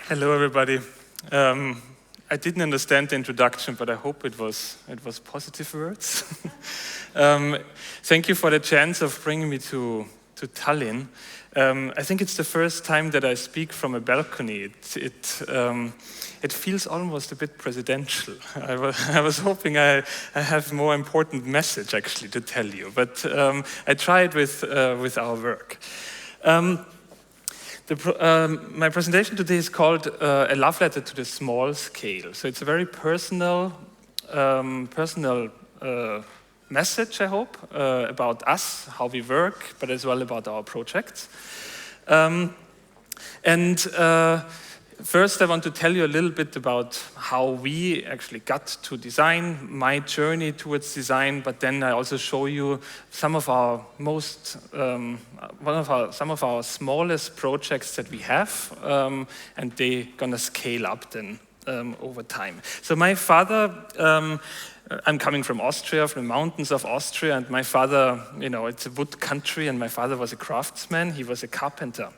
Hello, everybody. I didn't understand the introduction, but I hope it was positive words. Thank you for the chance of bringing me to Tallinn. I think it's the first time that I speak from a balcony. It feels almost a bit presidential. I was hoping I have more important message actually to tell you, but I tried with our work. My presentation today is called A Love Letter to the Small Scale. So it's a very personal message, I hope, about us, how we work, but as well about our projects. First, I want to tell you a little bit about how we actually got to design, my journey towards design, but then I also show you some of our some of our smallest projects that we have, and they're gonna scale up then over time. So my father, I'm coming from Austria, from the mountains of Austria, and my father, it's a wood country, and my father was a craftsman, he was a carpenter.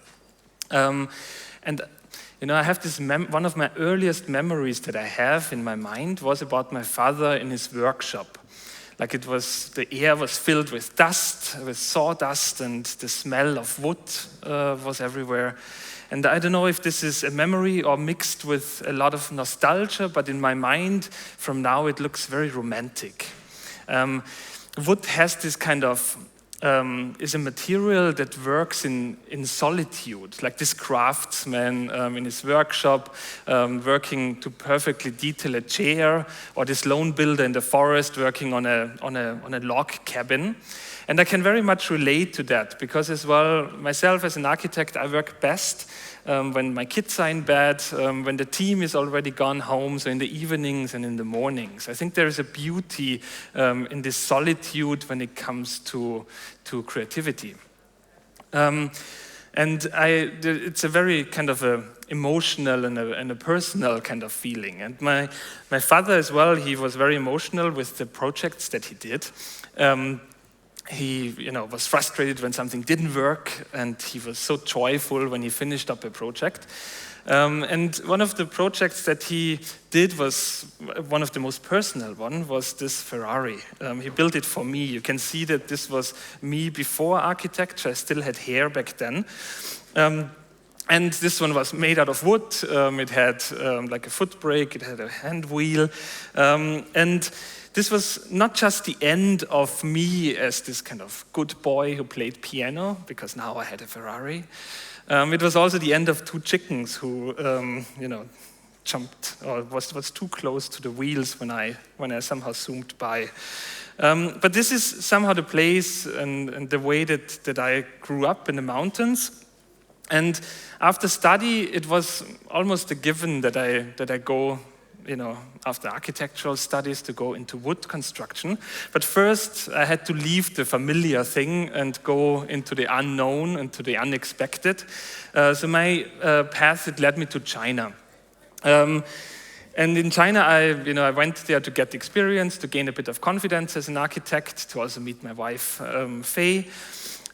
I have this, one of my earliest memories that I have in my mind was about my father in his workshop. Like the air was filled with dust, with sawdust, and the smell of wood was everywhere. And I don't know if this is a memory or mixed with a lot of nostalgia, but in my mind, from now, it looks very romantic. Wood has this kind of is a material that works in solitude, like this craftsman in his workshop, working to perfectly detail a chair, or this lone builder in the forest working on a log cabin. And I can very much relate to that, because as well, myself as an architect, I work best when my kids are in bed, when the team is already gone home, so in the evenings and in the mornings. I think there is a beauty in this solitude when it comes to creativity. It's a very kind of a emotional and a personal kind of feeling. And my father as well, he was very emotional with the projects that he did. He was frustrated when something didn't work, and he was so joyful when he finished up a project. And one of the projects that he did was one of the most personal one, was this Ferrari. He built it for me. You can see that this was me before architecture. I still had hair back then. And this one was made out of wood. It had like a foot brake, it had a hand wheel. And this was not just the end of me as this kind of good boy who played piano, because now I had a Ferrari. It was also the end of two chickens who, jumped or was too close to the wheels when I somehow zoomed by. But this is somehow the place and the way that I grew up in the mountains. And after study, it was almost a given that I go, after architectural studies, to go into wood construction. But first, I had to leave the familiar thing and go into the unknown, into the unexpected. So my path, it led me to China. And in China, I went there to get experience, to gain a bit of confidence as an architect, to also meet my wife, Fei.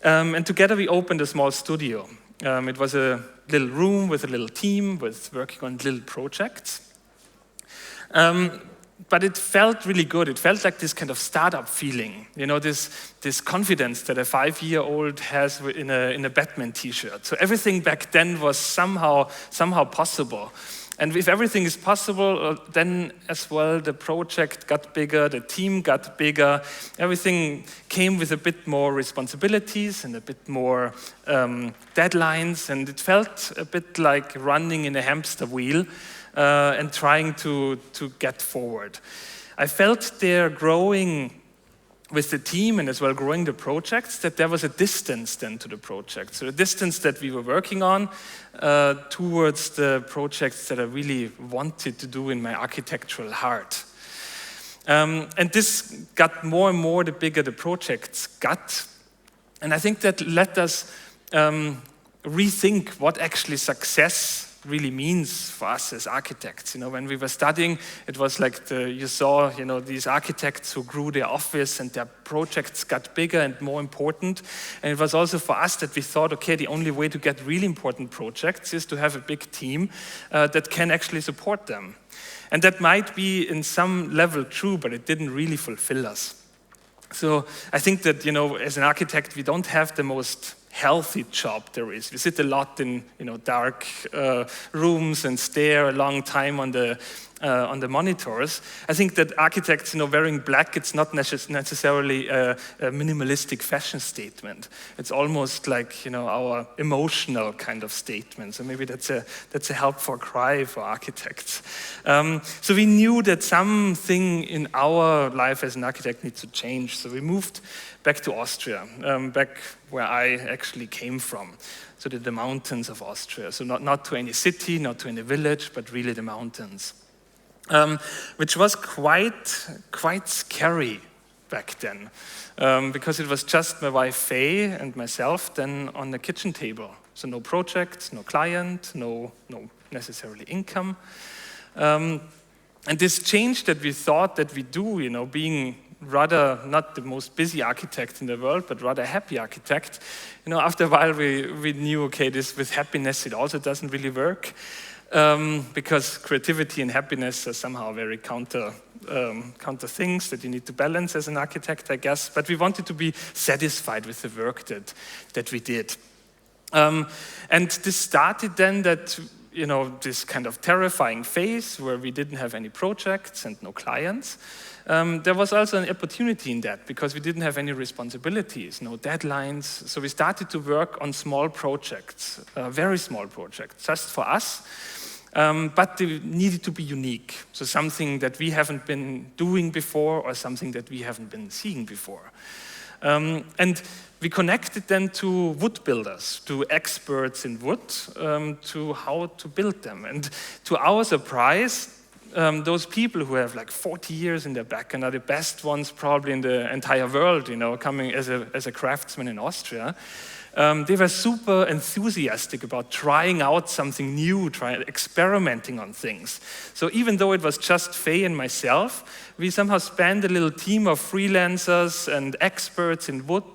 And together we opened a small studio. It was a little room with a little team, working on little projects. But it felt really good. It felt like this kind of startup feeling, this confidence that a 5-year-old has in a Batman T-shirt. So everything back then was somehow possible. And if everything is possible, then as well the project got bigger, the team got bigger, everything came with a bit more responsibilities and a bit more deadlines, and it felt a bit like running in a hamster wheel and trying to get forward. I felt there growing with the team and as well growing the projects, that there was a distance then to the project. So the distance that we were working on towards the projects that I really wanted to do in my architectural heart. And this got more and more the bigger the projects got. And I think that let us rethink what actually success really means for us as architects. When we were studying, it was like you saw, these architects who grew their office and their projects got bigger and more important. And it was also for us that we thought, okay, the only way to get really important projects is to have a big team that can actually support them. And that might be in some level true, but it didn't really fulfill us. So I think that, as an architect, we don't have the most healthy job there is. We sit a lot in, dark rooms and stare a long time on the monitors. I think that architects, wearing black, it's not necessarily a minimalistic fashion statement. It's almost like, our emotional kind of statement. So maybe that's a helpful cry for architects. So we knew that something in our life as an architect needs to change. So we moved back to Austria, back where I actually came from. So the mountains of Austria. So not to any city, not to any village, but really the mountains. Which was quite scary back then, because it was just my wife Fei and myself then on the kitchen table. So no project, no client, no necessarily income. And this change that we thought that we do, being rather not the most busy architect in the world, but rather a happy architect, after a while we knew, okay, this with happiness, it also doesn't really work. Because creativity and happiness are somehow very counter things that you need to balance as an architect, I guess. But we wanted to be satisfied with the work that we did. And this started then that, this kind of terrifying phase where we didn't have any projects and no clients. There was also an opportunity in that because we didn't have any responsibilities, no deadlines. So we started to work on small projects, very small projects, just for us. But they needed to be unique. So something that we haven't been doing before or something that we haven't been seeing before. And we connected then to wood builders, to experts in wood, to how to build them. And to our surprise, those people who have like 40 years in their back and are the best ones probably in the entire world, coming as a craftsman in Austria, they were super enthusiastic about trying out something new, experimenting on things. So even though it was just Fei and myself, we somehow spanned a little team of freelancers and experts in wood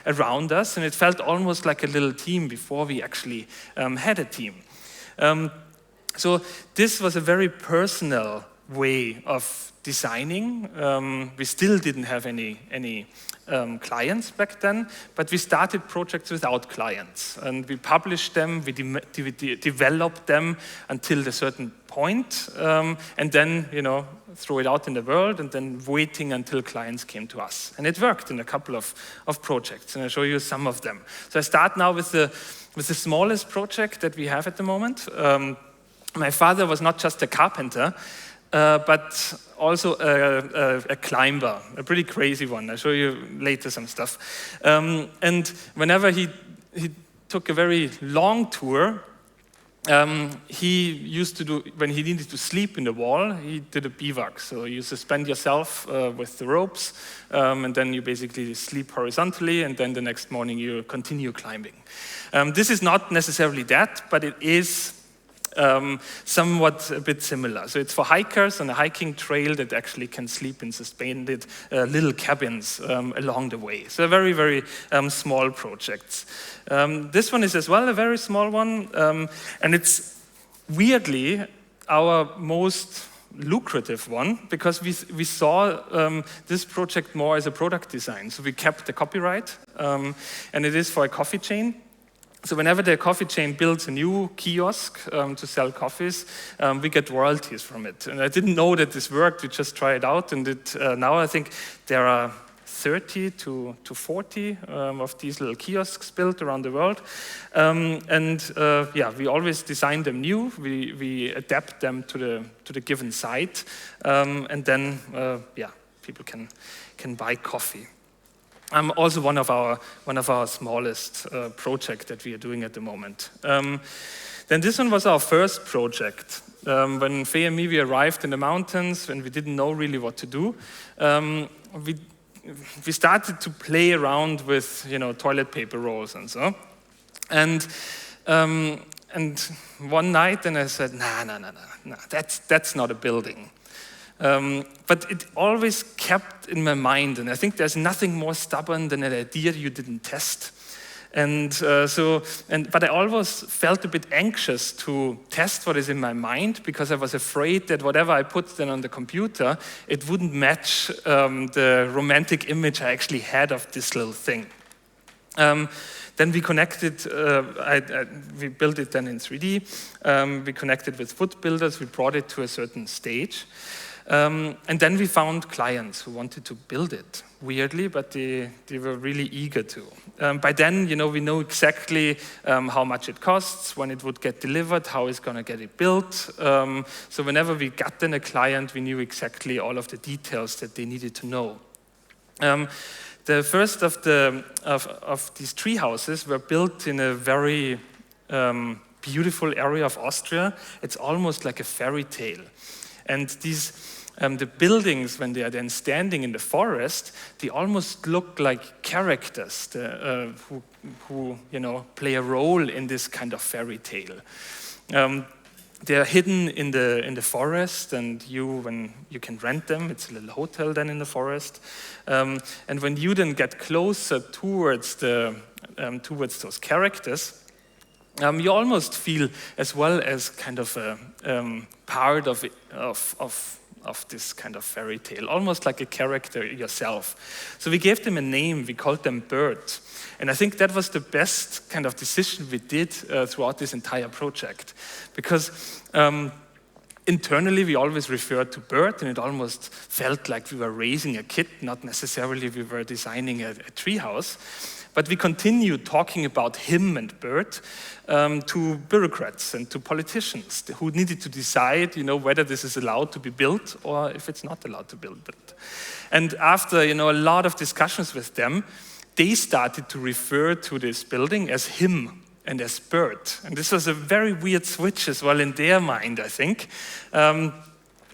around us, and it felt almost like a little team before we actually had a team. So this was a very personal way of designing. We still didn't have any clients back then, but we started projects without clients. And we published them, we developed them until a certain point, and then, throw it out in the world, and then waiting until clients came to us. And it worked in a couple of projects, and I'll show you some of them. So I start now with the smallest project that we have at the moment. My father was not just a carpenter, but also a climber, a pretty crazy one. I'll show you later some stuff. And whenever he took a very long tour, he used to do, when he needed to sleep in the wall, he did a bivouac. So you suspend yourself with the ropes, and then you basically sleep horizontally, and then the next morning you continue climbing. This is not necessarily that, but it is somewhat a bit similar. So it's for hikers on a hiking trail that actually can sleep in suspended little cabins along the way. So very, very small projects. This one is as well a very small one, and it's weirdly our most lucrative one because we saw this project more as a product design. So we kept the copyright, and it is for a coffee chain. So whenever the coffee chain builds a new kiosk to sell coffees, we get royalties from it. And I didn't know that this worked. We just tried it out, and now I think there are 30 to 40 of these little kiosks built around the world. We always design them new. We adapt them to the given site, and then people can buy coffee. Also one of our smallest project that we are doing at the moment. Then this one was our first project. When Fei and me, we arrived in the mountains, when we didn't know really what to do, we started to play around with toilet paper rolls and so. And and one night, then I said, nah, that's not a building. But it always kept in my mind, and I think there's nothing more stubborn than an idea you didn't test. But I always felt a bit anxious to test what is in my mind, because I was afraid that whatever I put then on the computer, it wouldn't match the romantic image I actually had of this little thing. Then we connected, we built it then in 3D, we connected with wood builders, we brought it to a certain stage. And then we found clients who wanted to build it, weirdly, but they were really eager to. By then, we know exactly how much it costs, when it would get delivered, how it's going to get it built. So whenever we got then a client, we knew exactly all of the details that they needed to know. The first of these tree houses were built in a very beautiful area of Austria. It's almost like a fairy tale. And the buildings, when they are then standing in the forest, they almost look like characters who play a role in this kind of fairy tale. They are hidden in the forest, and when you can rent them, it's a little hotel then in the forest. And when you then get closer towards those characters, you almost feel as well as kind of a part of this kind of fairy tale, almost like a character yourself. So we gave them a name, we called them Bird. And I think that was the best kind of decision we did throughout this entire project. Because internally we always referred to Bird, and it almost felt like we were raising a kid, not necessarily we were designing a tree house. But we continued talking about him and Bird to bureaucrats and to politicians who needed to decide, whether this is allowed to be built or if it's not allowed to be built. And after, a lot of discussions with them, they started to refer to this building as him and as Bird. And this was a very weird switch as well in their mind, I think.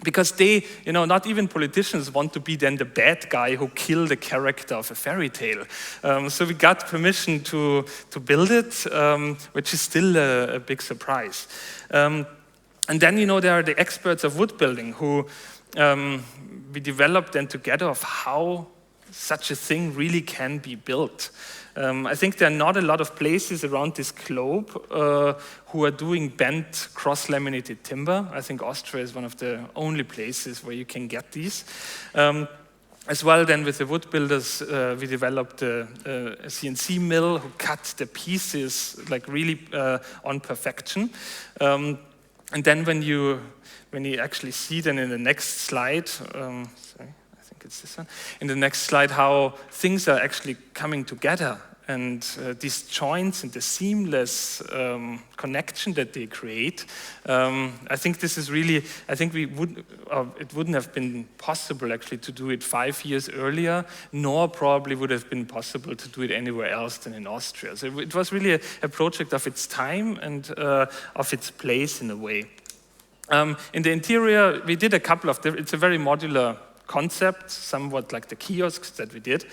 Because they, not even politicians want to be then the bad guy who killed the character of a fairy tale. So we got permission to build it, which is still a big surprise. And then, there are the experts of wood building who we developed then together of how such a thing really can be built. I think there are not a lot of places around this globe who are doing bent cross-laminated timber. I think Austria is one of the only places where you can get these. As well, then with the wood builders, we developed a CNC mill who cut the pieces like really on perfection. And then when you actually see then in the next slide, it's this one. In the next slide, how things are actually coming together, and these joints and the seamless connection that they create. I think this is really. I think it wouldn't have been possible actually to do it 5 years earlier, nor probably would have been possible to do it anywhere else than in Austria. So it was really a project of its time and of its place in a way. In the interior, we did a couple of. It's a very modular concept, somewhat like the kiosks that we did.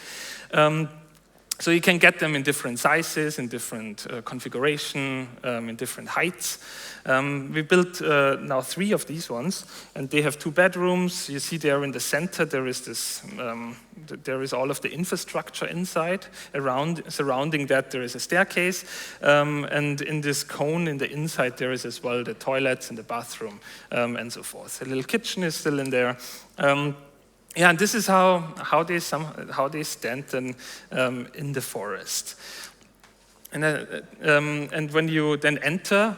So you can get them in different sizes, in different configuration, in different heights. We built now 3 of these ones, and they have 2 bedrooms. You see there in the center there is this. There is all of the infrastructure inside. Surrounding that there is a staircase, and in this cone in the inside there is as well the toilets and the bathroom and so forth. A little kitchen is still in there. And this is how they stand then in the forest. And when you then enter,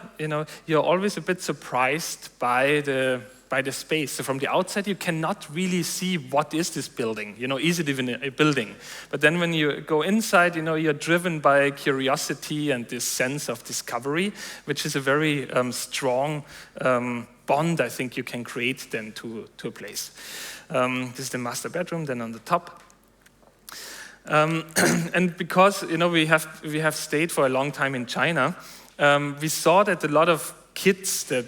you're always a bit surprised by the space. So from the outside, you cannot really see what is this building. Is it even a building? But then when you go inside, you're driven by curiosity and this sense of discovery, which is a very strong bond I think you can create then to a place. This is the master bedroom, then on the top. And because we have stayed for a long time in China, we saw that a lot of kids that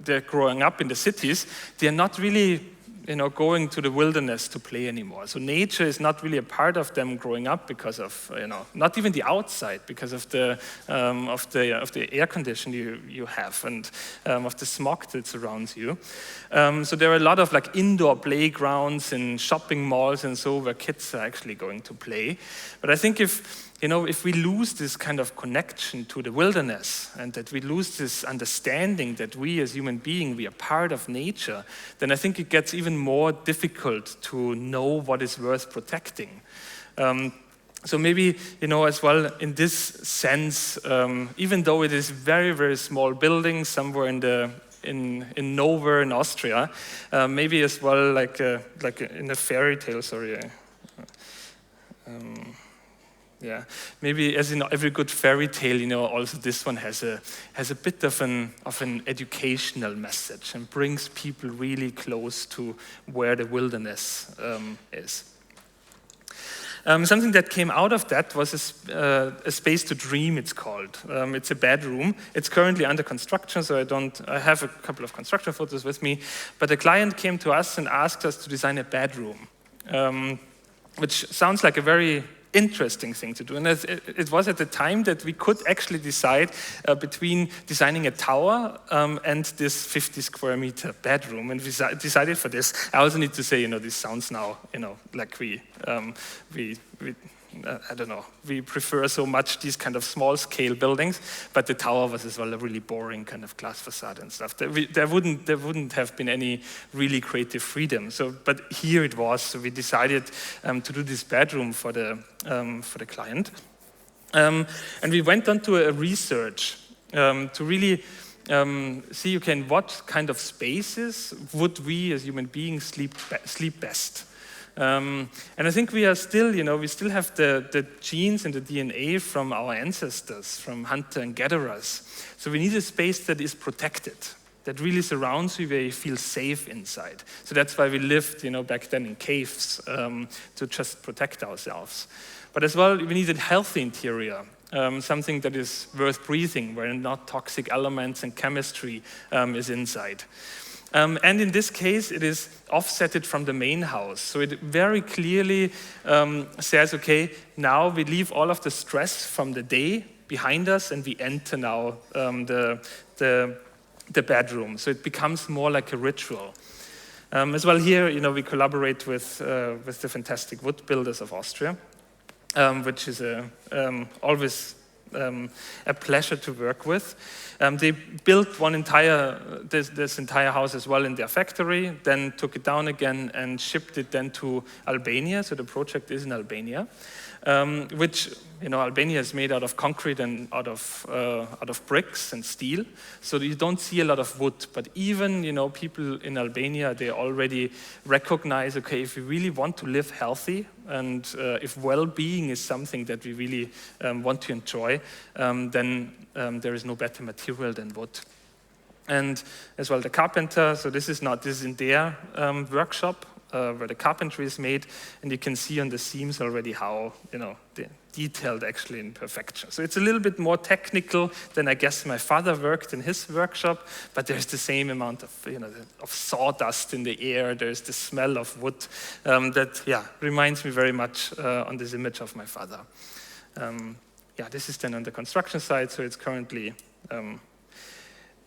they're growing up in the cities, they're not really going to the wilderness to play anymore. So nature is not really a part of them growing up because of, not even the outside, because of the air condition you have and of the smog that surrounds you. So there are a lot of like indoor playgrounds in shopping malls and so where kids are actually going to play. But I think if we lose this kind of connection to the wilderness and that we lose this understanding that we as human beings, we are part of nature, then I think it gets even more difficult to know what is worth protecting. So maybe, as well in this sense, even though it is very, very small building somewhere in nowhere in Austria, maybe as well like in a fairy tale, yeah, maybe as in every good fairy tale, also this one has a bit of an educational message and brings people really close to where the wilderness is. Something that came out of that was a space to dream, it's called. It's a bedroom. It's currently under construction, so I have a couple of construction photos with me, but a client came to us and asked us to design a bedroom, which sounds like a very interesting thing to do. And it was at the time that we could actually decide between designing a tower and this 50 square meter bedroom. And we decided for this. I also need to say, this sounds now, like we I don't know, we prefer so much these kind of small scale buildings, but the tower was as well a really boring kind of glass facade and stuff. There wouldn't have been any really creative freedom. But here it was, so we decided to do this bedroom for the client. And we went on to a research to really see, in what kind of spaces would we as human beings sleep best. And I think we are still, we still have the genes and the DNA from our ancestors, from hunter and gatherers. So we need a space that is protected, that really surrounds you, where you feel safe inside. So that's why we lived, back then in caves to just protect ourselves. But as well, we need a healthy interior, something that is worth breathing, where not toxic elements and chemistry is inside. And in this case, it is offsetted from the main house. So it very clearly says, okay, now we leave all of the stress from the day behind us and we enter now the bedroom. So it becomes more like a ritual. As well here, we collaborate with the fantastic wood builders of Austria, which is always a pleasure to work with. They built this entire house as well in their factory, then took it down again and shipped it then to Albania. So the project is in Albania, which Albania is made out of concrete and out of bricks and steel. So you don't see a lot of wood. But even people in Albania, they already recognize, okay, if we really want to live healthy and if well-being is something that we really want to enjoy, then there is no better material than wood. And as well, the carpenter. So this is in their workshop where the carpentry is made, and you can see on the seams already how detailed actually in perfection. So it's a little bit more technical than I guess my father worked in his workshop, but there's the same amount of sawdust in the air. There's the smell of wood that reminds me very much on this image of my father. This is then on the construction site, so it's currently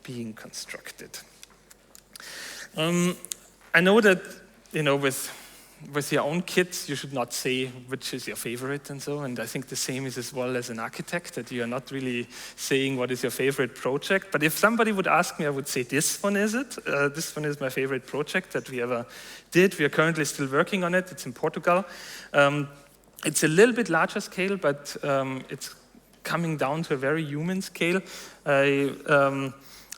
being constructed. I know that with your own kids, you should not say which is your favorite and so, and I think the same is as well as an architect, that you are not really saying what is your favorite project. But if somebody would ask me, I would say this one is it. This one is my favorite project that we ever did. We are currently still working on it. It's in Portugal. It's a little bit larger scale, but it's coming down to a very human scale. I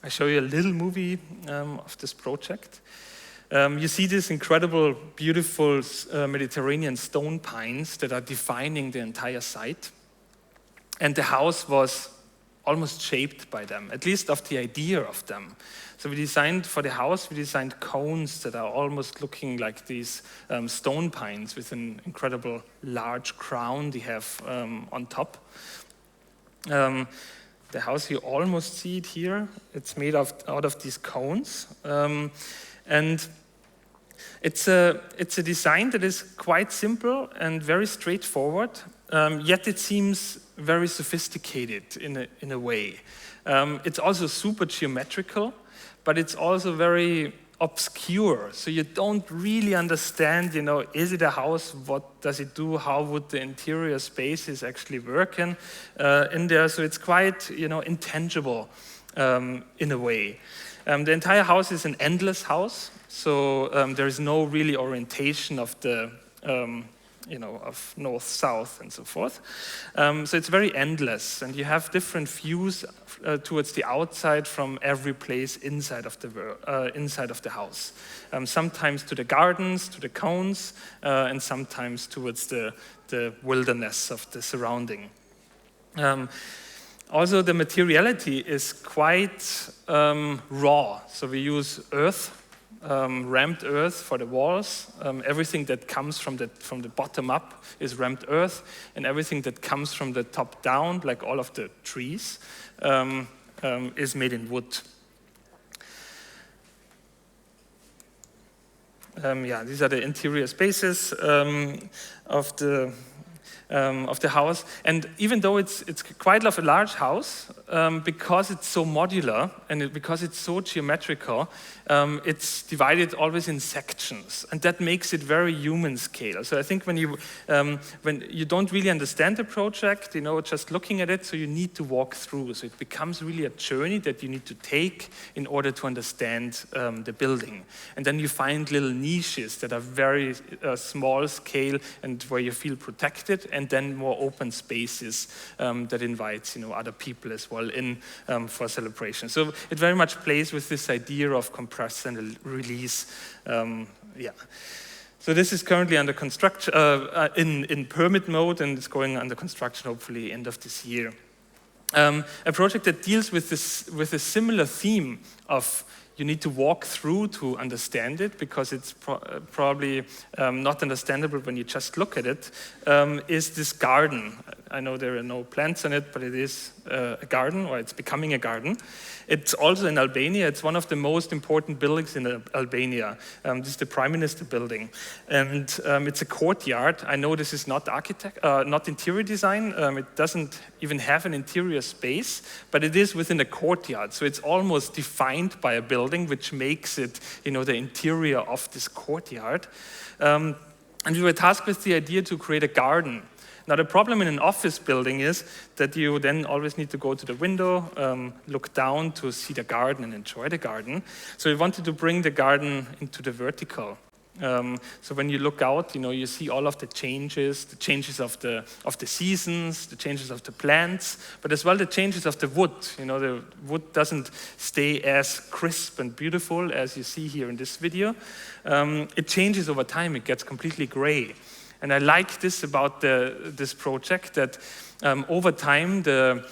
show you a little movie of this project. You see these incredible, beautiful Mediterranean stone pines that are defining the entire site. And the house was almost shaped by them, at least of the idea of them. So we designed cones that are almost looking like these stone pines with an incredible large crown they have on top. The house, you almost see it here. It's made out of these cones. And It's a design that is quite simple and very straightforward, yet it seems very sophisticated in a way. It's also super geometrical, but it's also very obscure. So you don't really understand, is it a house? What does it do? How would the interior spaces actually work in there? So it's quite, intangible in a way. The entire house is an endless house. So there is no really orientation of the, of north, south, and so forth. So it's very endless, and you have different views towards the outside from every place inside of the house. Sometimes to the gardens, to the cones, and sometimes towards the wilderness of the surrounding. Also, the materiality is quite raw. So we use earth. Rammed earth for the walls. Everything that comes from the bottom up is rammed earth, and everything that comes from the top down, like all of the trees, is made in wood. These are the interior spaces of the house, and even though it's quite a large house, because it's so modular and because it's so geometrical, it's divided always in sections, and that makes it very human scale. So I think when you don't really understand the project, just looking at it, so you need to walk through. So it becomes really a journey that you need to take in order to understand the building, and then you find little niches that are very small scale and where you feel protected, and then more open spaces that invites other people as well in for celebration. So it very much plays with this idea of compress and release. So this is currently under construction, in permit mode, and it's going under construction hopefully end of this year. A project that deals with a similar theme of you need to walk through to understand it, because it's probably not understandable when you just look at it, is this garden. I know there are no plants in it, but it is a garden, or it's becoming a garden. It's also in Albania. It's one of the most important buildings in Albania. This is the Prime Minister building. And it's a courtyard. I know this is not not interior design. It doesn't even have an interior space, but it is within a courtyard. So it's almost defined by a building, which makes it, the interior of this courtyard. And we were tasked with the idea to create a garden. Now, the problem in an office building is that you then always need to go to the window, look down to see the garden and enjoy the garden. So we wanted to bring the garden into the vertical. So when you look out, you see all of the changes of the seasons, the changes of the plants, but as well the changes of the wood. The wood doesn't stay as crisp and beautiful as you see here in this video. It changes over time. It gets completely gray. And I like this about this project, that over time the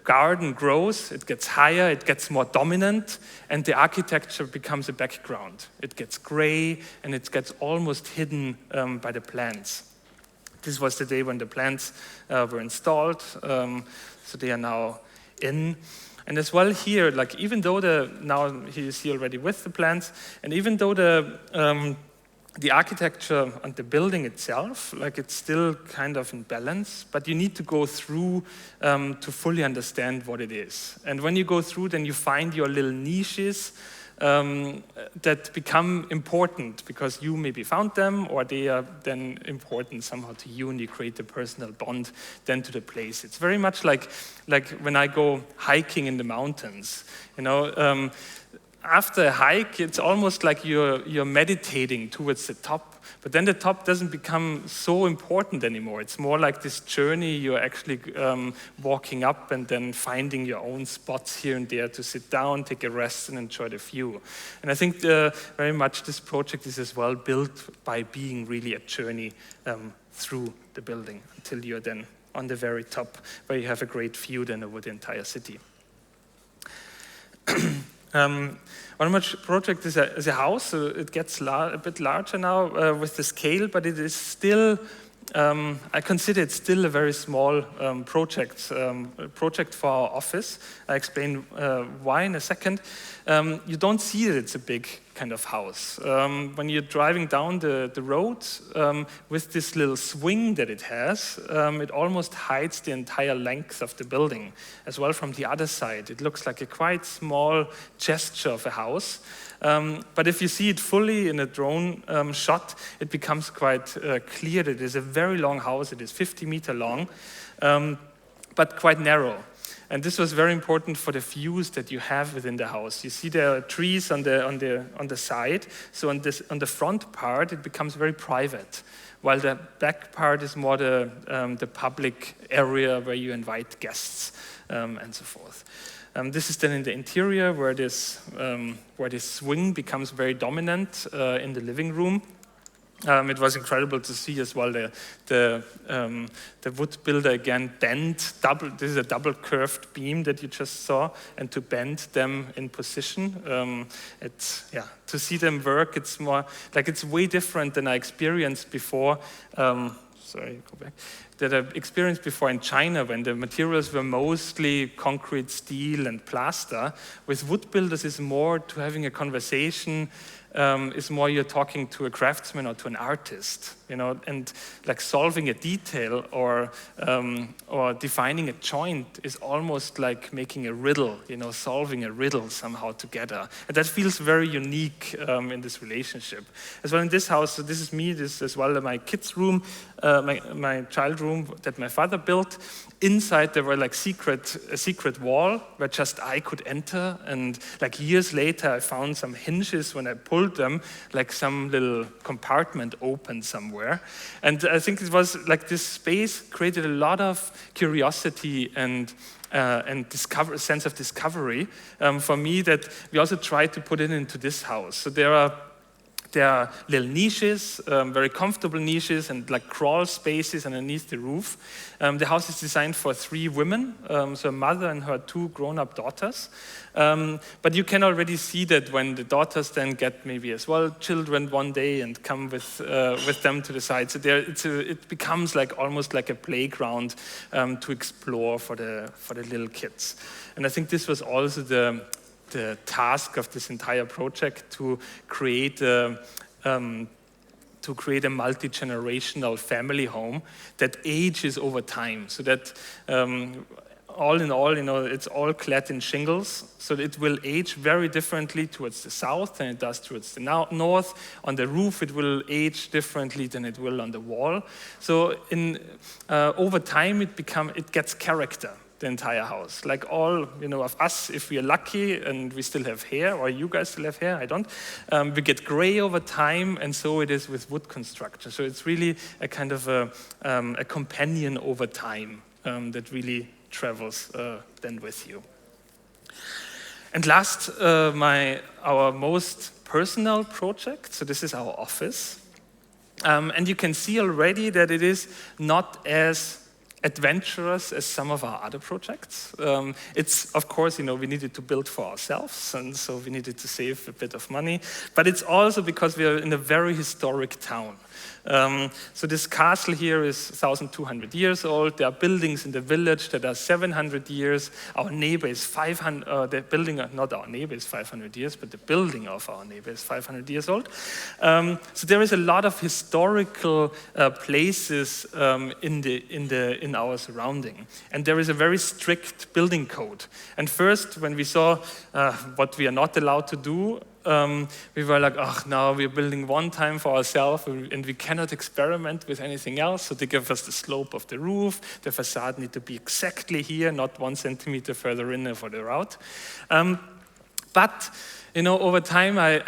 garden grows, it gets higher, it gets more dominant, and the architecture becomes a background. It gets gray, and it gets almost hidden by the plants. This was the day when the plants were installed, so they are now in. And as well here, even though now here you see already with the plants, and even though the architecture and the building itself, it's still kind of in balance, but you need to go through to fully understand what it is. And when you go through, then you find your little niches that become important because you maybe found them, or they are then important somehow to you, and you create a personal bond then to the place. It's very much like when I go hiking in the mountains, after a hike, it's almost like you're meditating towards the top, but then the top doesn't become so important anymore. It's more like this journey. You're actually walking up and then finding your own spots here and there to sit down, take a rest, and enjoy the view. And I think very much this project is as well built by being really a journey through the building until you're then on the very top, where you have a great view then over the entire city. One much project is a house, so it gets a bit larger now with the scale, but it is still, I consider it still a very small project for our office. I explain why in a second. You don't see that it's a big kind of house. When you're driving down the road with this little swing that it has, it almost hides the entire length of the building. As well from the other side, it looks like a quite small gesture of a house. But if you see it fully in a drone shot, it becomes quite clear that it is a very long house. It is 50-meter long, but quite narrow. And this was very important for the views that you have within the house. You see there are trees on the side, so on the front part it becomes very private, while the back part is more the public area where you invite guests and so forth. This is then in the interior where this swing becomes very dominant in the living room. It was incredible to see as well the wood builder again bend double. This is a double curved beam that you just saw, and to bend them in position. To see them work, it's more like it's way different than I experienced before. That I experienced before in China when the materials were mostly concrete, steel, and plaster. With wood builders, is more to having a conversation. Is more you're talking to a craftsman or to an artist, and like solving a detail or defining a joint is almost like making a riddle, solving a riddle somehow together. And that feels very unique in this relationship. As well in this house, so this is me, this is as well my kids' room, my child room that my father built. Inside there were like a secret wall where just I could enter, and like years later I found some hinges when I pulled them, like some little compartment opened somewhere. And I think it was like this space created a lot of curiosity and sense of discovery for me that we also tried to put into this house. So there are little niches, very comfortable niches, and like crawl spaces underneath the roof. The house is designed for 3 women, so a mother and her 2 grown-up daughters. But you can already see that when the daughters then get maybe as well children one day and come with them to the side. So it becomes like almost like a playground to explore for the little kids. And I think this was also the task of this entire project, to create a multi-generational family home that ages over time, so that all in all, it's all clad in shingles, so it will age very differently towards the south than it does towards the north. On the roof, it will age differently than it will on the wall. So over time, it gets character. The entire house, like all of us, if we are lucky and we still have hair, or you guys still have hair, I don't, we get gray over time, and so it is with wood construction. So it's really a kind of a companion over time that really travels then with you. And last, our most personal project. So this is our office, and you can see already that it is not as adventurous as some of our other projects. It's, of course, we needed to build for ourselves, and so we needed to save a bit of money. But it's also because we are in a very historic town. So this castle here is 1,200 years old. There are buildings in the village that are 700 years. Our neighbor is 500, the building, not our neighbor is 500 years, but the building of our neighbor is 500 years old. So there is a lot of historical places in our surrounding. And there is a very strict building code. And first, when we saw what we are not allowed to do, we were like, now we're building one time for ourselves and we cannot experiment with anything else. So they give us the slope of the roof. The facade need to be exactly here, not 1 centimeter further in for the route. But over time, I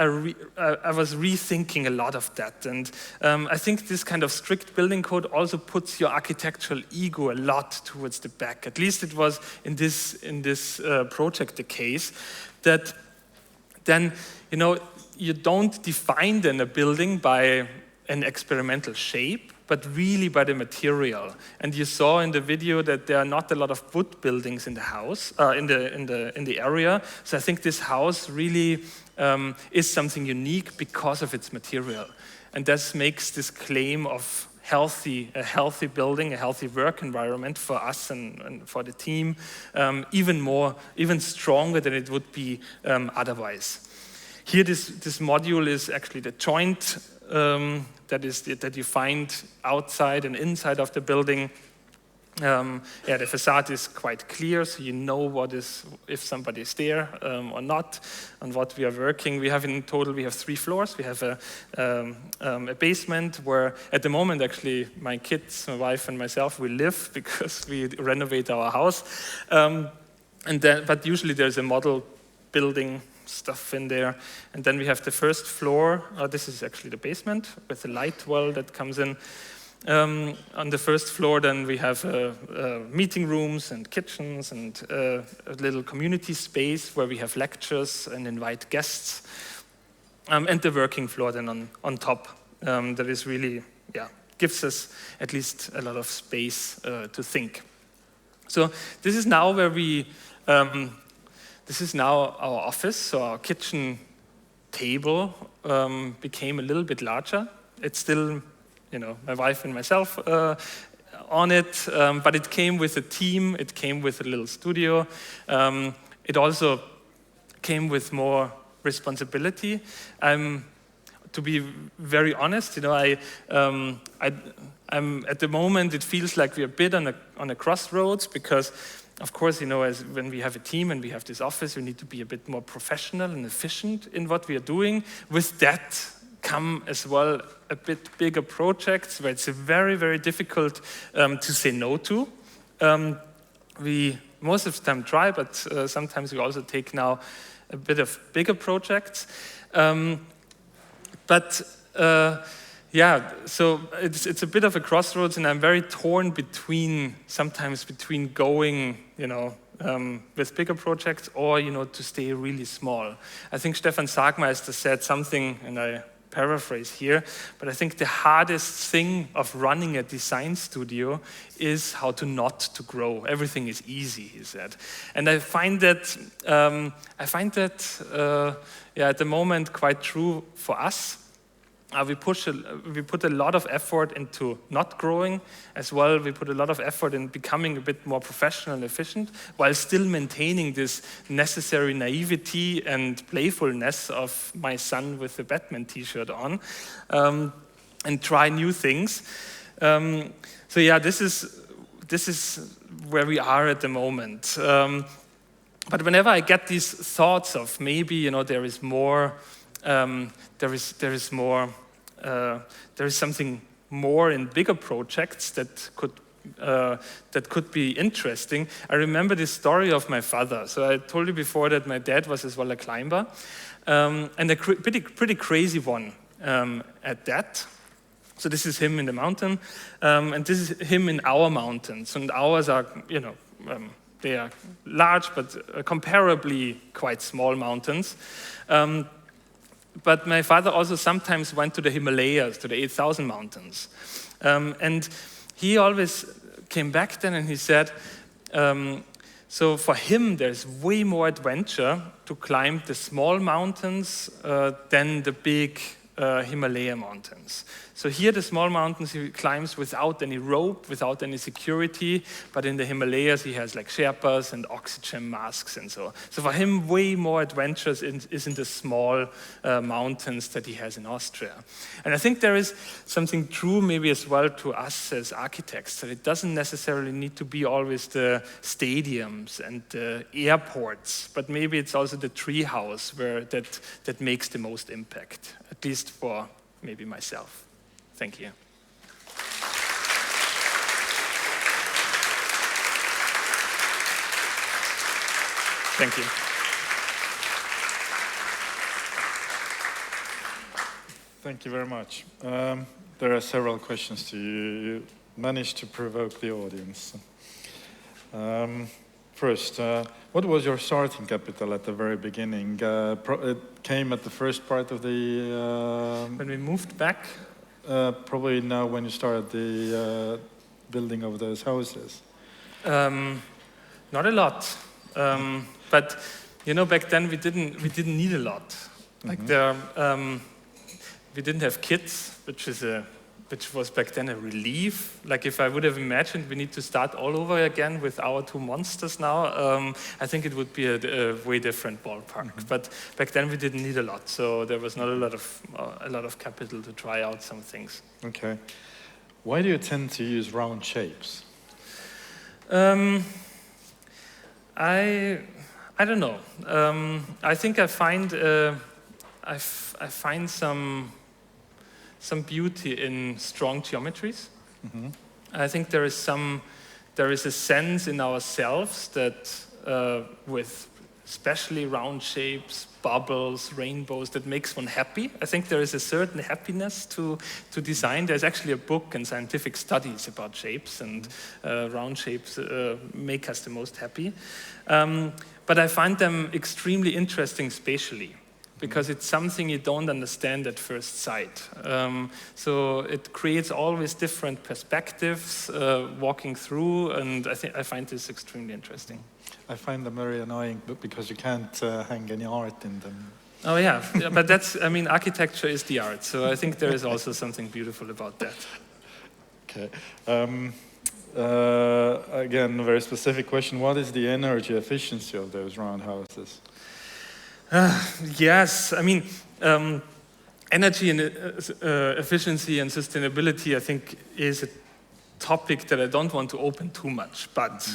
was rethinking a lot of that. And I think this kind of strict building code also puts your architectural ego a lot towards the back. At least it was in this project the case, that then, you don't define then a building by an experimental shape, but really by the material. And you saw in the video that there are not a lot of wood buildings in the house, in the area. So I think this house really is something unique because of its material. And this makes this claim of a healthy building, a healthy work environment for us and for the team, even stronger than it would be otherwise. Here, this module is actually the joint that you find outside and inside of the building. The facade is quite clear, so you know if somebody is there or not, on what we are working. We have in total 3 floors. We have a basement where, at the moment, actually, my kids, my wife, and myself, we live because we renovate our house. But usually there's a model building stuff in there, and then we have the first floor. This is actually the basement with the light well that comes in. On the first floor, then we have meeting rooms and kitchens and a little community space where we have lectures and invite guests. And the working floor then on top. That is really, gives us at least a lot of space to think. So this is now where this is now our office. So our kitchen table became a little bit larger. It's still, my wife and myself on it, but it came with a team, it came with a little studio. It also came with more responsibility. To be very honest, I'm at the moment, it feels like we're a bit on a crossroads because, of course, as when we have a team and we have this office, we need to be a bit more professional and efficient in what we are doing. With that come as well a bit bigger projects where it's very, very difficult to say no to. We most of the time try, but sometimes we also take now a bit of bigger projects. So it's a bit of a crossroads, and I'm very torn sometimes between going, with bigger projects or, to stay really small. I think Stefan Sagmeister said something, and I paraphrase here, but I think the hardest thing of running a design studio is how to not to grow. Everything is easy, he said. And I find that, at the moment quite true for us. We put a lot of effort into not growing as well. We put a lot of effort in becoming a bit more professional and efficient while still maintaining this necessary naivety and playfulness of my son with the Batman t-shirt on, and try new things. This is where we are at the moment. But whenever I get these thoughts of maybe, there is more, there is something more in bigger projects that could be interesting. I remember this story of my father. So I told you before that my dad was as well a climber, and a pretty crazy one at that. So this is him in the mountain, and this is him in our mountains. And ours are, they are large, but comparably quite small mountains. But my father also sometimes went to the Himalayas, to the 8,000 mountains. And he always came back then and he said, so for him there's way more adventure to climb the small mountains than the big Himalaya mountains. So here the small mountains he climbs without any rope, without any security, but in the Himalayas he has like Sherpas and oxygen masks and so. So for him way more adventures is in the small mountains that he has in Austria. And I think there is something true maybe as well to us as architects, that it doesn't necessarily need to be always the stadiums and the airports, but maybe it's also the treehouse that makes the most impact, at least for maybe myself. Thank you. Thank you. Thank you very much. There are several questions to you. You managed to provoke the audience. First, what was your starting capital at the very beginning? It came at the first part of the... When we moved back? Probably now when you started the building of those houses. Not a lot, but back then we didn't need a lot. Like we didn't have kids, which is a which was back then a relief. Like if I would have imagined we need to start all over again with our 2 monsters now, I think it would be a way different ballpark. But back then we didn't need a lot, so there was not a lot of capital to try out some things. Okay. Why do you tend to use round shapes? I don't know. I think I find some beauty in strong geometries. I think there is a sense in ourselves that with especially round shapes, bubbles, rainbows, that makes one happy. I think there is a certain happiness to design. There's actually a book and scientific studies about shapes, and round shapes make us the most happy. But I find them extremely interesting spatially, because it's something you don't understand at first sight. So it creates always different perspectives walking through, and I find this extremely interesting. I find them very annoying, but because you can't hang any art in them. Oh yeah, but architecture is the art, so I think there is also something beautiful about that. Okay. Again, a very specific question. What is the energy efficiency of those round houses? Yes, energy and efficiency and sustainability, I think, is a topic that I don't want to open too much. But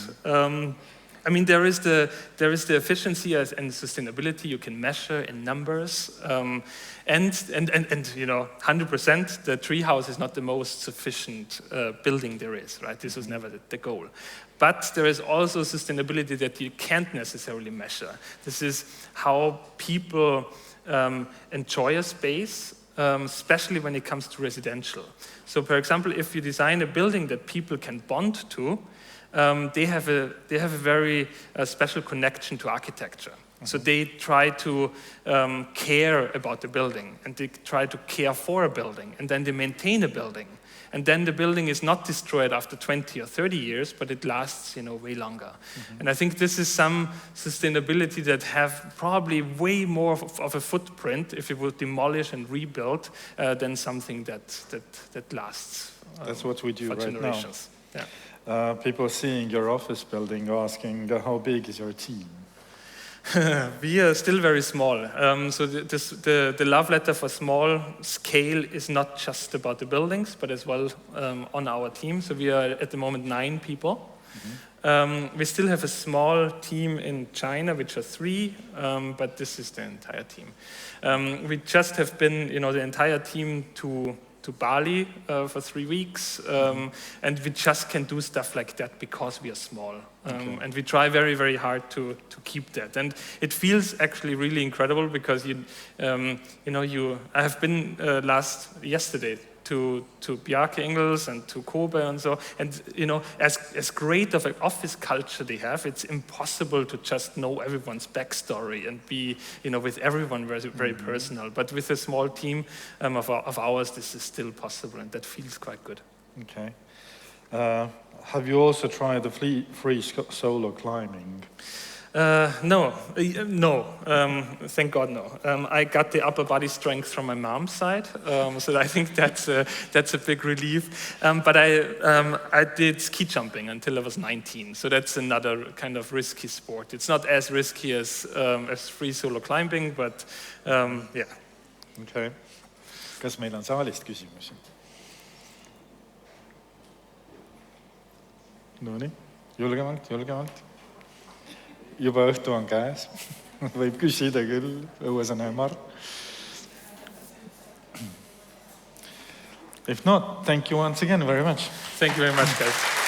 there is the efficiency and sustainability you can measure in numbers, and 100%. The treehouse is not the most sufficient building there is, right? This was never the goal. But there is also sustainability that you can't necessarily measure. This is how people enjoy a space, especially when it comes to residential. So, for example, if you design a building that people can bond to, they have a very special connection to architecture. So they try to care about the building, and they try to care for a building, and then they maintain a building. And then the building is not destroyed after 20 or 30 years, but it lasts, way longer. And I think this is some sustainability that have probably way more of a footprint if you would demolish and rebuild than something that lasts. That's what we do for right generations. now. Yeah. People seeing your office building asking, how big is your team? We are still very small. So the love letter for small scale is not just about the buildings, but as well on our team. So we are at the moment 9 people. We still have a small team in China, which are 3, but this is the entire team. We just have been, the entire team to Bali for 3 weeks, and we just can do stuff like that because we are small. And we try very, very hard to keep that. And it feels actually really incredible because I have been yesterday to Bjarke Ingels and to Kobe and so, and as great of an office culture they have, it's impossible to just know everyone's backstory and be with everyone very, very personal. But with a small team of ours, this is still possible, and that feels quite good. Okay. Have you also tried the free solo climbing? No, thank God no. I got the upper body strength from my mom's side, so I think that's a big relief. But I did ski jumping until I was 19, so that's another kind of risky sport. It's not as risky as free solo climbing, but yeah. Okay. Kas meil on saalist küsimusi? Nonii, julgemalt. Juba õhtu on käes. Võib küsida küll, õues on hämar. If not, thank you once again very much. Thank you very much, guys.